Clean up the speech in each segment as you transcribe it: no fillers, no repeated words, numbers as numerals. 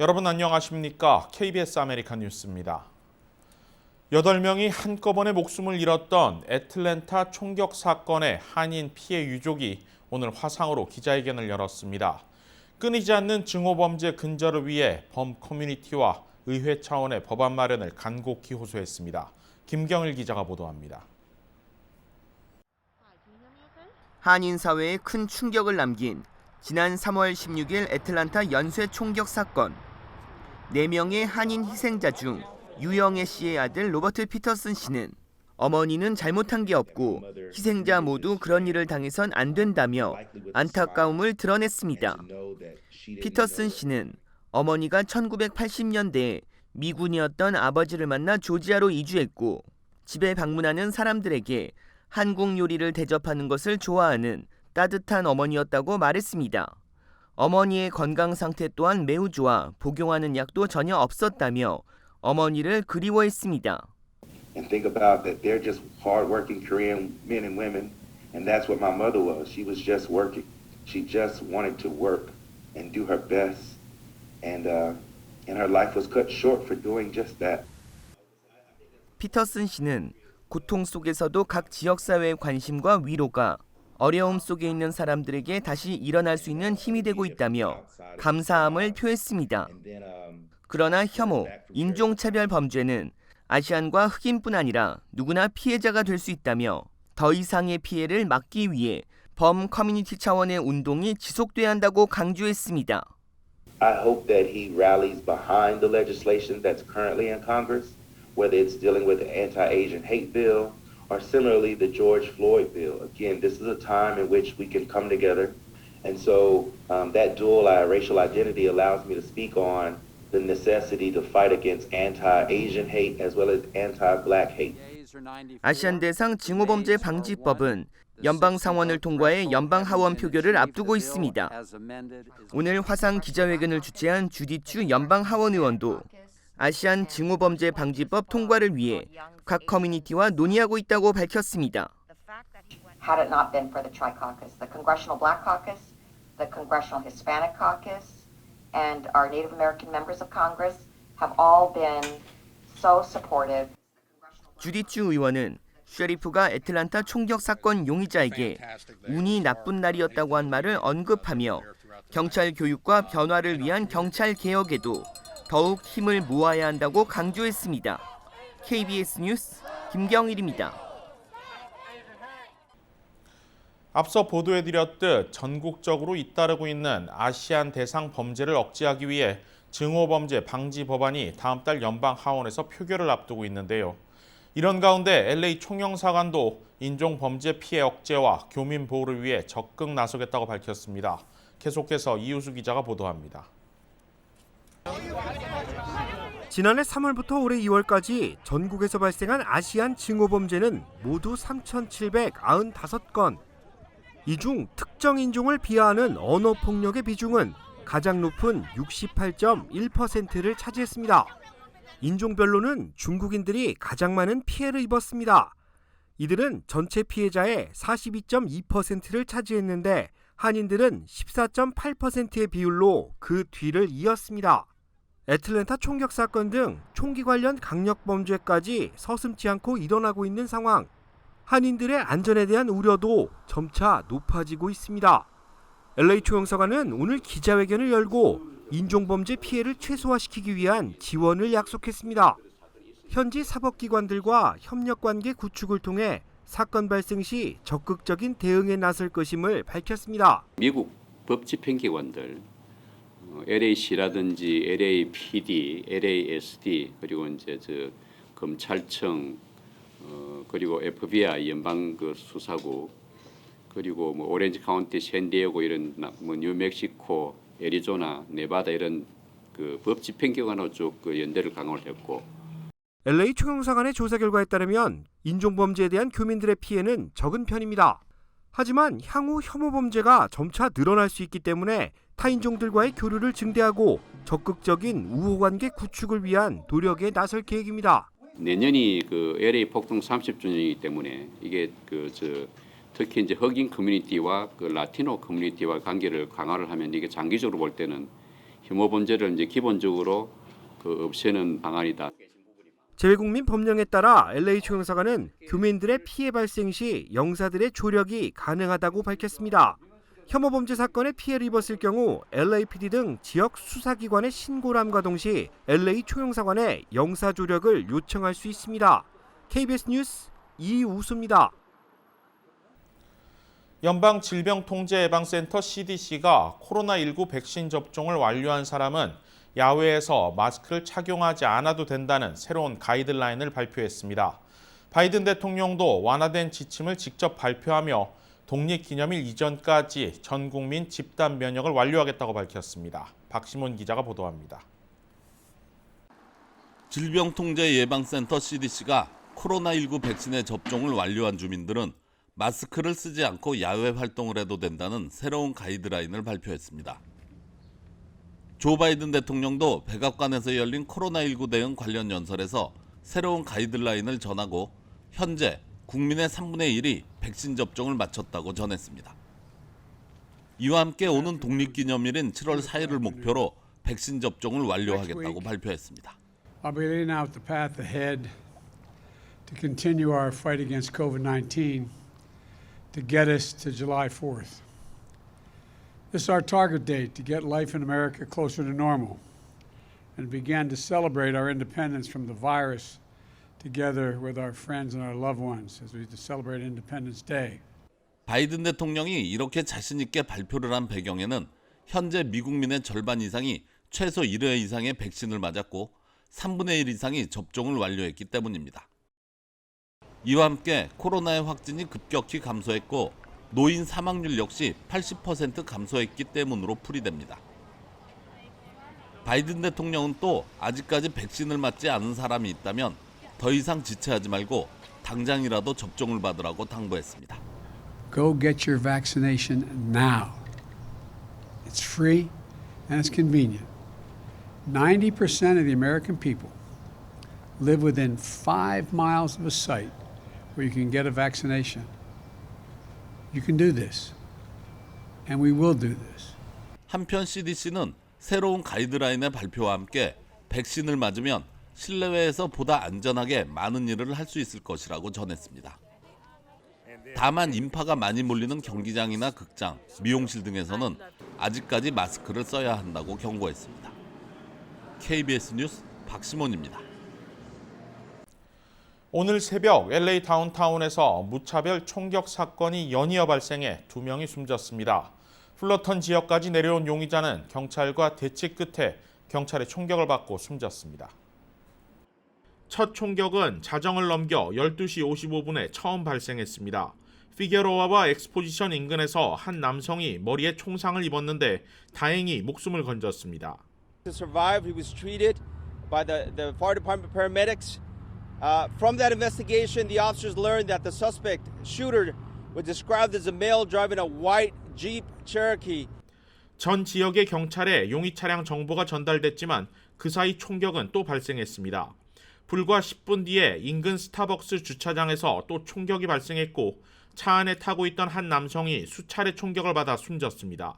여러분 안녕하십니까? KBS 아메리칸 뉴스입니다. 8명이 한꺼번에 목숨을 잃었던 애틀랜타 총격 사건의 한인 피해 유족이 오늘 화상으로 기자회견을 열었습니다. 끊이지 않는 증오범죄 근절을 위해 범 커뮤니티와 의회 차원의 법안 마련을 간곡히 호소했습니다. 김경일 기자가 보도합니다. 한인 사회에 큰 충격을 남긴 지난 3월 16일 애틀랜타 연쇄 총격 사건. 4명의 한인 희생자 중 유영애 씨의 아들 로버트 피터슨 씨는 어머니는 잘못한 게 없고 희생자 모두 그런 일을 당해선 안 된다며 안타까움을 드러냈습니다. 피터슨 씨는 어머니가 1980년대에 미군이었던 아버지를 만나 조지아로 이주했고 집에 방문하는 사람들에게 한국 요리를 대접하는 것을 좋아하는 따뜻한 어머니였다고 말했습니다. 어머니의 건강 상태 또한 매우 좋아 복용하는 약도 전혀 없었다며 어머니를 그리워했습니다. And think about that they're just hard-working Korean men and women, and that's what my mother was. She was just working. She just wanted to work and do her best, and her life was cut short for doing just that. 피터슨 씨는 고통 속에서도 각 지역사회의 관심과 위로가 어려움 속에 있는 사람들에게 다시 일어날 수 있는 힘이 되고 있다며 감사함을 표했습니다. 그러나 혐오, 인종차별 범죄는 아시안과 흑인뿐 아니라 누구나 피해자가 될 수 있다며 더 이상의 피해를 막기 위해 범 커뮤니티 차원의 운동이 지속돼야 한다고 강조했습니다. I hope that he rallies behind the legislation that's currently in Congress, whether it's dealing with the anti-Asian hate bill or similarly the George Floyd bill. Again, this is a time in which we can come together, and so that dual racial identity allows me to speak on the necessity to fight against anti-Asian hate as well as anti-black hate. 아시안 대상 징후범죄 방지법은 연방 상원을 통과해 연방 하원 표결을 앞두고 있습니다. 오늘 화상 기자회견을 주최한 주디추 연방 하원 의원도 아시안 징후범죄 방지법 통과를 위해 각 커뮤니티와 논의하고 있다고 밝혔습니다. Had it not been for the Tri-Caucus, the Congressional Black Caucus, the Congressional Hispanic Caucus, and our Native American members of Congress have all been so supportive. 주디추 의원은 셰리프가 애틀랜타 총격 사건 용의자에게 운이 나쁜 날이었다고 한 말을 언급하며 경찰 교육과 변화를 위한 경찰 개혁에도 더욱 힘을 모아야 한다고 강조했습니다. KBS 뉴스 김경일입니다. 앞서 보도해드렸듯 전국적으로 잇따르고 있는 아시안 대상 범죄를 억제하기 위해 증오범죄 방지 법안이 다음 달 연방 하원에서 표결을 앞두고 있는데요. 이런 가운데 LA 총영사관도 인종범죄 피해 억제와 교민 보호를 위해 적극 나서겠다고 밝혔습니다. 계속해서 이우수 기자가 보도합니다. 지난해 3월부터 올해 2월까지 전국에서 발생한 아시안 증오범죄는 모두 3,795건. 이 중 특정 인종을 비하하는 언어폭력의 비중은 가장 높은 68.1%를 차지했습니다. 인종별로는 중국인들이 가장 많은 피해를 입었습니다. 이들은 전체 피해자의 42.2%를 차지했는데 한인들은 14.8%의 비율로 그 뒤를 이었습니다. 애틀랜타 총격 사건 등 총기 관련 강력범죄까지 서슴지 않고 일어나고 있는 상황. 한인들의 안전에 대한 우려도 점차 높아지고 있습니다. LA 총영사관은 오늘 기자회견을 열고 인종범죄 피해를 최소화시키기 위한 지원을 약속했습니다. 현지 사법기관들과 협력관계 구축을 통해 사건 발생 시 적극적인 대응에 나설 것임을 밝혔습니다. 미국 법집행기관들, LAC라든지 LAPD, LASD 그리고 이제 검찰청 그리고 FBI 연방 수사국 그리고 오렌지 카운티, 샌디에고 이런 뉴멕시코, 애리조나, 네바다 이런 법 집행기관하고 쭉 연대를 강화를 했고. LA 총영사관의 조사 결과에 따르면 인종범죄에 대한 교민들의 피해는 적은 편입니다. 하지만 향후 혐오 범죄가 점차 늘어날 수 있기 때문에 타인종들과의 교류를 증대하고 적극적인 우호관계 구축을 위한 노력에 나설 계획입니다. 내년이 LA 폭동 30주년이기 때문에 이게 특히 이제 흑인 커뮤니티와 라티노 커뮤니티와 관계를 강화를 하면 이게 장기적으로 볼 때는 혐오 범죄를 이제 기본적으로 없애는 방안이다. 재외국민 법령에 따라 LA 총영사관은 교민들의 피해 발생 시 영사들의 조력이 가능하다고 밝혔습니다. 혐오 범죄 사건에 피해를 입었을 경우 LAPD 등 지역 수사기관에 신고를 함과 동시 LA 총영사관에 영사 조력을 요청할 수 있습니다. KBS 뉴스 이우수입니다. 연방질병통제예방센터 CDC가 코로나19 백신 접종을 완료한 사람은 야외에서 마스크를 착용하지 않아도 된다는 새로운 가이드라인을 발표했습니다. 바이든 대통령도 완화된 지침을 직접 발표하며 독립기념일 이전까지 전 국민 집단 면역을 완료하겠다고 밝혔습니다. 박시몬 기자가 보도합니다. 질병통제예방센터 CDC가 코로나19 백신의 접종을 완료한 주민들은 마스크를 쓰지 않고 야외 활동을 해도 된다는 새로운 가이드라인을 발표했습니다. 조 바이든 대통령도 백악관에서 열린 코로나19 대응 관련 연설에서 새로운 가이드라인을 전하고 현재 국민의 3분의 1이 백신 접종을 마쳤다고 전했습니다. 이와 함께 오는 독립기념일인 7월 4일을 목표로 백신 접종을 완료하겠다고 발표했습니다. I'll be laying out the path ahead to continue our fight against COVID-19 to get us to July 4th. This is our target date to get life in America closer to normal and begin to celebrate our independence from the virus together with our friends and our loved ones as we celebrate Independence Day. 바이든 대통령이 이렇게 자신 있게 발표를 한 배경에는 현재 미국민의 절반 이상이 최소 1회 이상의 백신을 맞았고 3분의 1 이상이 접종을 완료했기 때문입니다. 이와 함께 코로나의 확진이 급격히 감소했고 노인 사망률 역시 80% 감소했기 때문으로 풀이됩니다. 바이든 대통령은 또 아직까지 백신을 맞지 않은 사람이 있다면 더 이상 지체하지 말고 당장이라도 접종을 받으라고 당부했습니다. Go get your vaccination now. It's free and it's convenient. 90% of the American people live within 5 miles of a site where you can get a vaccination. You can do this, and we will do this. 한편 CDC는 새로운 가이드라인의 발표와 함께 백신을 맞으면 실내외에서 보다 안전하게 많은 일을 할 수 있을 것이라고 전했습니다. 다만 인파가 많이 몰리는 경기장이나 극장, 미용실 등에서는 아직까지 마스크를 써야 한다고 경고했습니다. KBS 뉴스 박시몬입니다. 오늘 새벽 LA 다운타운에서 무차별 총격 사건이 연이어 발생해 2명이 숨졌습니다. 플러턴 지역까지 내려온 용의자는 경찰과 대치 끝에 경찰의 총격을 받고 숨졌습니다. 첫 총격은 자정을 넘겨 12시 55분에 처음 발생했습니다. 피게로아와 엑스포지션 인근에서 한 남성이 머리에 총상을 입었는데 다행히 목숨을 건졌습니다. To survive, he was treated by the fire department paramedics. From that investigation, the officers learned that the suspect shooter was described as a male driving a white Jeep Cherokee. 전 지역의 경찰에 용의 차량 정보가 전달됐지만 그 사이 총격은 또 발생했습니다. 불과 10분 뒤에 인근 스타벅스 주차장에서 또 총격이 발생했고 차 안에 타고 있던 한 남성이 수차례 총격을 받아 숨졌습니다.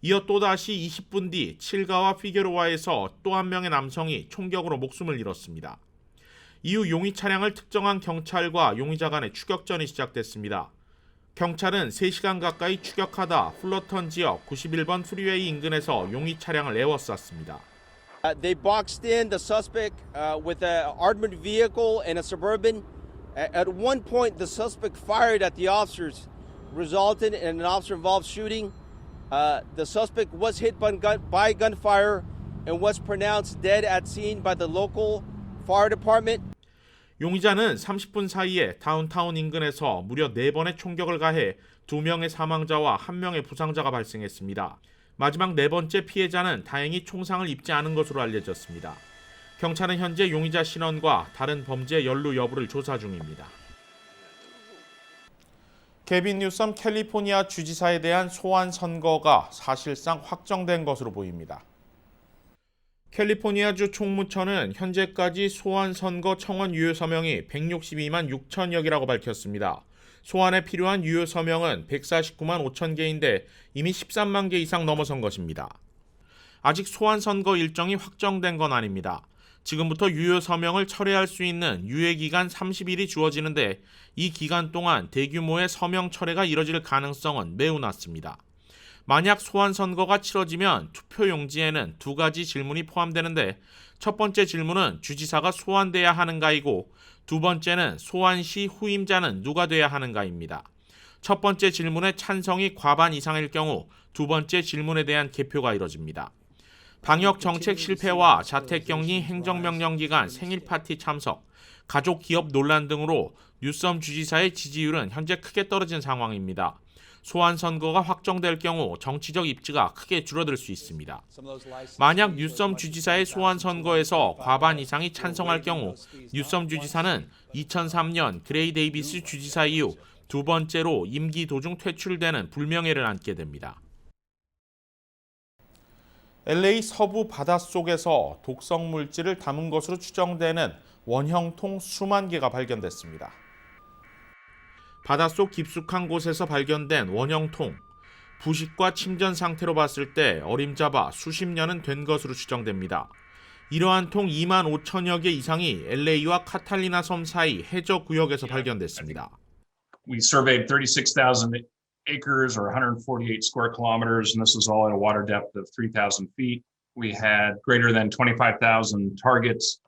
이어 또다시 20분 뒤 칠가와 피게로아에서 또 한 명의 남성이 총격으로 목숨을 잃었습니다. 이후 용의 차량을 특정한 경찰과 용의자 간의 추격전이 시작됐습니다. 경찰은 3시간 가까이 추격하다 플러턴 지역 91번 프리웨이 인근에서 용의 차량을 에워쌌습니다. They boxed in the suspect with an armored vehicle and a Suburban. At one point, the suspect fired at the officers, resulting in an officer-involved shooting. The suspect was hit by gunfire and was pronounced dead at scene by the local fire department. 용의자는 30분 사이에 다운타운 인근에서 무려 4번의 총격을 가해 2명의 사망자와 1명의 부상자가 발생했습니다. 마지막 4번째 피해자는 다행히 총상을 입지 않은 것으로 알려졌습니다. 경찰은 현재 용의자 신원과 다른 범죄 연루 여부를 조사 중입니다. 게빈 뉴섬 캘리포니아 주지사에 대한 소환 선거가 사실상 확정된 것으로 보입니다. 캘리포니아주 총무처는 현재까지 소환 선거 청원 유효 서명이 162만 6천여 개라고 밝혔습니다. 소환에 필요한 유효 서명은 149만 5천 개인데 이미 13만 개 이상 넘어선 것입니다. 아직 소환 선거 일정이 확정된 건 아닙니다. 지금부터 유효 서명을 철회할 수 있는 유예 기간 30일이 주어지는데 이 기간 동안 대규모의 서명 철회가 이뤄질 가능성은 매우 낮습니다. 만약 소환 선거가 치러지면 투표 용지에는 두 가지 질문이 포함되는데 첫 번째 질문은 주지사가 소환돼야 하는가이고 두 번째는 소환 시 후임자는 누가 돼야 하는가입니다. 첫 번째 질문의 찬성이 과반 이상일 경우 두 번째 질문에 대한 개표가 이뤄집니다. 방역 정책 실패와 자택격리 행정명령 기간 생일 파티 참석, 가족 기업 논란 등으로 뉴섬 주지사의 지지율은 현재 크게 떨어진 상황입니다. 소환 선거가 확정될 경우 정치적 입지가 크게 줄어들 수 있습니다. 만약 뉴섬 주지사의 소환 선거에서 과반 이상이 찬성할 경우 뉴섬 주지사는 2003년 그레이 데이비스 주지사 이후 두 번째로 임기 도중 퇴출되는 불명예를 안게 됩니다. LA 서부 바닷속에서 독성 물질을 담은 것으로 추정되는 원형통 수만 개가 발견됐습니다. 바닷속 깊숙한 곳에서 발견된 원형통, 부식과 침전 상태로 봤을 때 어림잡아 수십 년은 된 것으로 추정됩니다. 이러한 통 2만 5천여 개 이상이 LA와 카탈리나 섬 사이 해저 구역에서 발견됐습니다. We surveyed 36,000 acres or 148 square kilometers, and this was all at a water depth of 3,000 feet. We had greater than 25,000 targets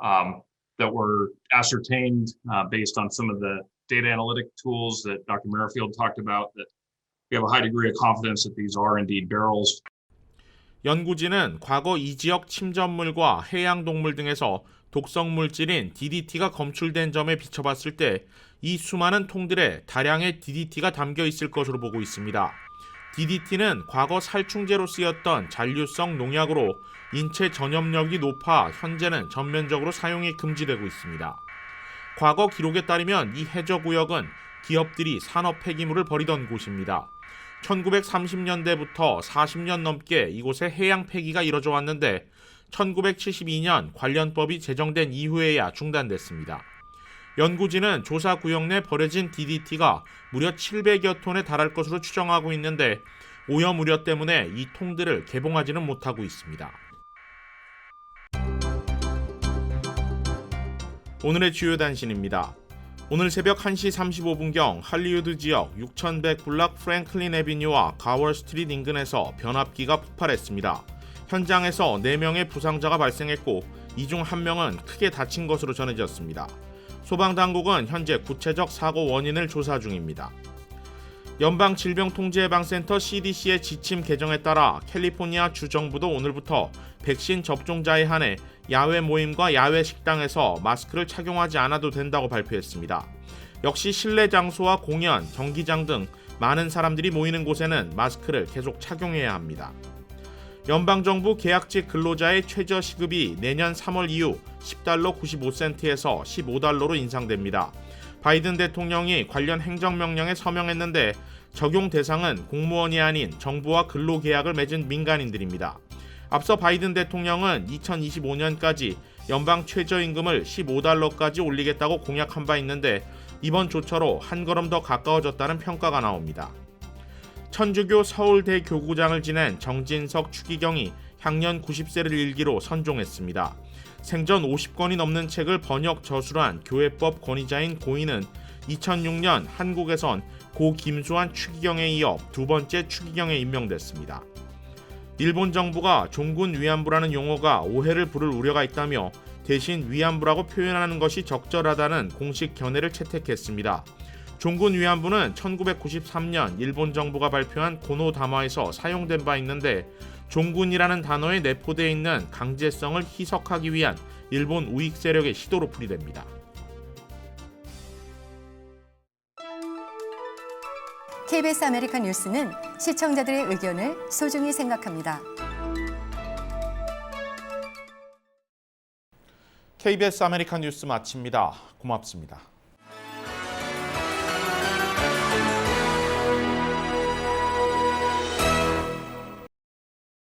that were ascertained based on some of the data analytic tools that Dr. Merrifield talked about, that we have a high degree of confidence that these are indeed barrels. 연구진은 과거 이 지역 침전물과 해양동물 등에서 독성 물질인 DDT가 검출된 점에 비춰봤을 때 이 수많은 통들에 다량의 DDT가 담겨 있을 것으로 보고 있습니다. DDT는 과거 살충제로 쓰였던 잔류성 농약으로 인체 전염력이 높아 현재는 전면적으로 사용이 금지되고 있습니다. 과거 기록에 따르면 이 해저구역은 기업들이 산업 폐기물을 버리던 곳입니다. 1930년대부터 40년 넘게 이곳에 해양 폐기가 이뤄져 왔는데 1972년 관련법이 제정된 이후에야 중단됐습니다. 연구진은 조사 구역 내 버려진 DDT가 무려 700여 톤에 달할 것으로 추정하고 있는데 오염 우려 때문에 이 통들을 개봉하지는 못하고 있습니다. 오늘의 주요 단신입니다. 오늘 새벽 1시 35분경 할리우드 지역 6100 블락 프랭클린 애비뉴와 가월 스트리트 인근에서 변압기가 폭발했습니다. 현장에서 4명의 부상자가 발생했고 이 중 1명은 크게 다친 것으로 전해졌습니다. 소방당국은 현재 구체적 사고 원인을 조사 중입니다. 연방질병통제예방센터 CDC의 지침 개정에 따라 캘리포니아 주정부도 오늘부터 백신 접종자에 한해 야외 모임과 야외 식당에서 마스크를 착용하지 않아도 된다고 발표했습니다. 역시 실내 장소와 공연, 경기장 등 많은 사람들이 모이는 곳에는 마스크를 계속 착용해야 합니다. 연방정부 계약직 근로자의 최저시급이 내년 3월 이후 $10 95센트에서 $15로 인상됩니다. 바이든 대통령이 관련 행정명령에 서명했는데 적용 대상은 공무원이 아닌 정부와 근로계약을 맺은 민간인들입니다. 앞서 바이든 대통령은 2025년까지 연방 최저임금을 $15까지 올리겠다고 공약한 바 있는데 이번 조처로 한 걸음 더 가까워졌다는 평가가 나옵니다. 천주교 서울대 교구장을 지낸 정진석 추기경이 향년 90세를 일기로 선종했습니다. 생전 50권이 넘는 책을 번역 저술한 교회법 권위자인 고인은 2006년 한국에선 고 김수환 추기경에 이어 두 번째 추기경에 임명됐습니다. 일본 정부가 종군 위안부라는 용어가 오해를 부를 우려가 있다며 대신 위안부라고 표현하는 것이 적절하다는 공식 견해를 채택했습니다. 종군 위안부는 1993년 일본 정부가 발표한 고노 담화에서 사용된 바 있는데 종군이라는 단어에 내포되어 있는 강제성을 희석하기 위한 일본 우익 세력의 시도로 풀이됩니다. KBS 아메리칸 뉴스는 시청자들의 의견을 소중히 생각합니다. KBS 아메리칸 뉴스 마칩니다. 고맙습니다.